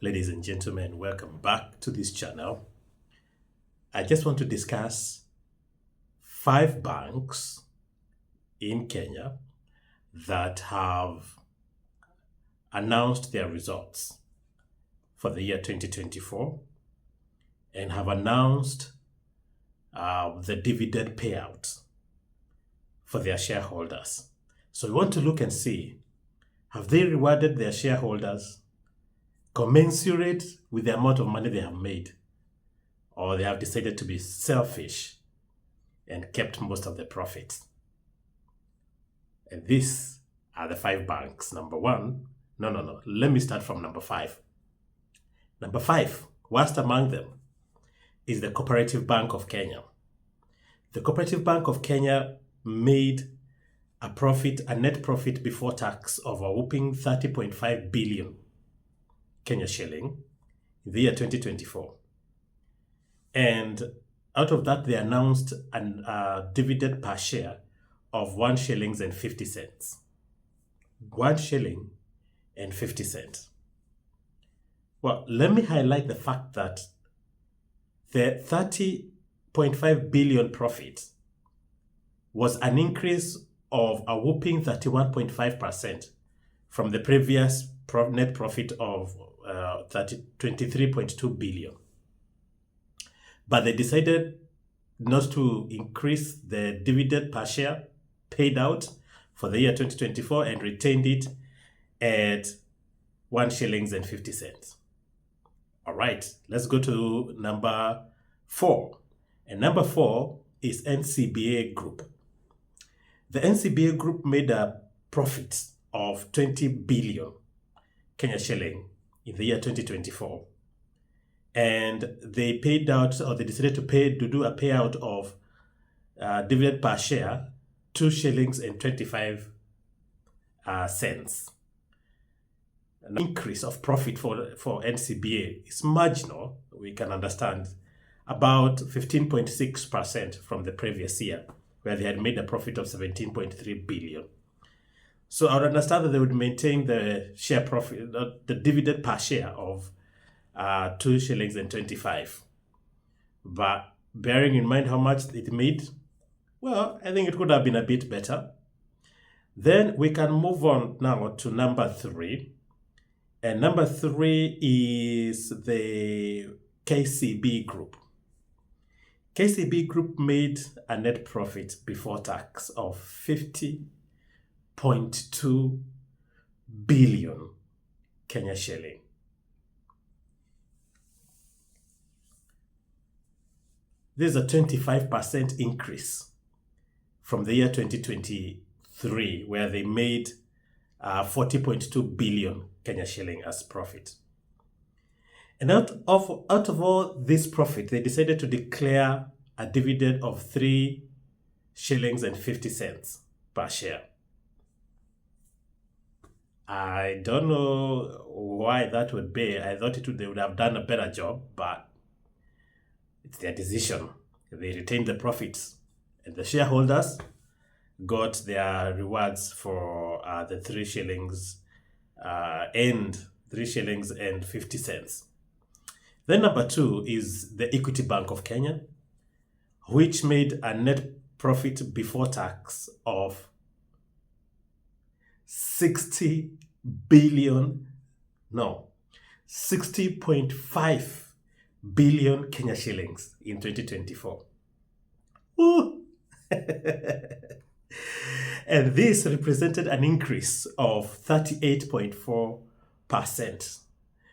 Ladies and gentlemen, welcome back to this channel. I just want to discuss 5 banks in Kenya that have announced their results for the year 2024 and have announced the dividend payout for their shareholders. So we want to look and see, have they rewarded their shareholders commensurate with the amount of money they have made, or they have decided to be selfish and kept most of the profits? And these are the 5 banks. Number 1, no, let me start from number 5. Number 5, worst among them, is the Co-operative Bank of Kenya. The Co-operative Bank of Kenya made a net profit before tax of a whopping 30.5 billion Kenya shilling in the year 2024. And out of that, they announced a dividend per share of 1 shillings and 50 cents. 1 shilling and 50 cents. Well, let me highlight the fact that the 30.5 billion profit was an increase of a whopping 31.5% from the previous net profit of 23.2 billion. But they decided not to increase the dividend per share paid out for the year 2024 and retained it at 1 shillings and 50 cents. All right, let's go to number 4. And number 4 is NCBA Group. The NCBA Group made a profit of 20 billion Kenya shilling in the year 2024. And they paid out, or they decided to do a payout of dividend per share, 2 shillings and 25 cents. An increase of profit for NCBA is marginal, we can understand, about 15.6% from the previous year, where they had made a profit of 17.3 billion. So I would understand that they would maintain the share profit, the dividend per share of 2 shillings and 25. But bearing in mind how much it made, well, I think it could have been a bit better. Then we can move on now to number 3. And number 3 is the KCB Group. KCB Group made a net profit before tax of 50.2 billion Kenya shilling. This is a 25% increase from the year 2023, where they made 40.2 billion Kenya shilling as profit. And out of all this profit, they decided to declare a dividend of 3 shillings and 50 cents per share. I don't know why that would be. I thought they would have done a better job, but it's their decision. They retained the profits, and the shareholders got their rewards for the 3 shillings and 3 shillings and 50 cents. Then number 2 is the Equity Bank of Kenya, which made a net profit before tax of 60.5 billion Kenya shillings in 2024. Woo! And this represented an increase of 38.4%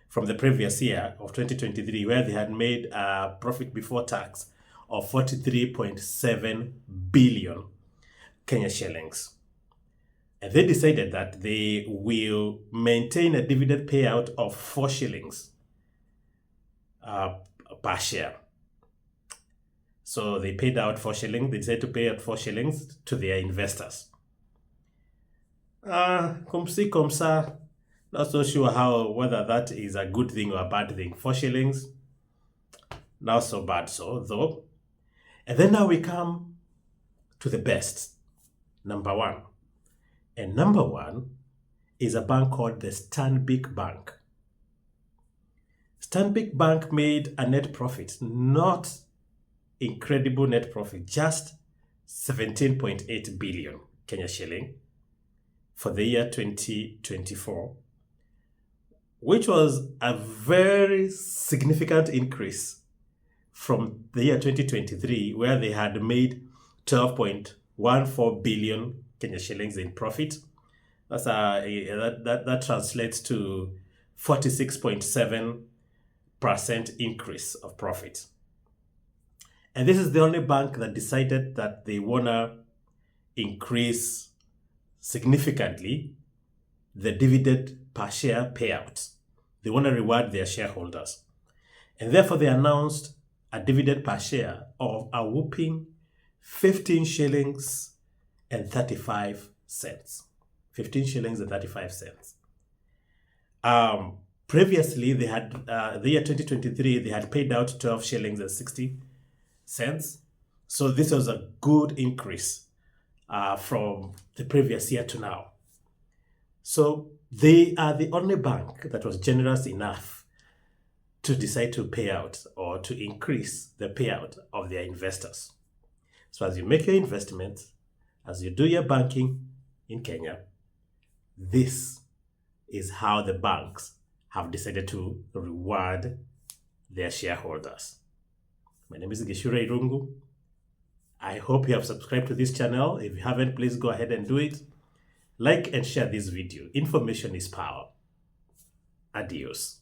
from the previous year of 2023, where they had made a profit before tax of 43.7 billion Kenya shillings. And they decided that they will maintain a dividend payout of 4 shillings per share. So they paid out 4 shillings. They decided to pay out 4 shillings to their investors. Comme si, comme ça. Not so sure whether that is a good thing or a bad thing. 4 shillings, not so bad though. And then now we come to the best, number 1. And number 1 is a bank called the Stanbic Bank. Stanbic Bank made a net profit, not incredible net profit, just 17.8 billion Kenya shilling for the year 2024, which was a very significant increase from the year 2023, where they had made 12.14 billion Kenya shillings in profit. That translates to 46.7% increase of profit. And this is the only bank that decided that they want to increase significantly the dividend per share payout. They want to reward their shareholders. And therefore, they announced a dividend per share of a whopping 15 shillings and 35 cents. 15 shillings and 35 cents. Previously, they had, the year 2023, they had paid out 12 shillings and 60 cents. So this was a good increase from the previous year to now. So they are the only bank that was generous enough to decide to pay out or to increase the payout of their investors. So as you make your investments, as you do your banking in Kenya, this is how the banks have decided to reward their shareholders. My name is Gishura Irungu. I hope you have subscribed to this channel. If you haven't, please go ahead and do it. Like and share this video. Information is power. Adios.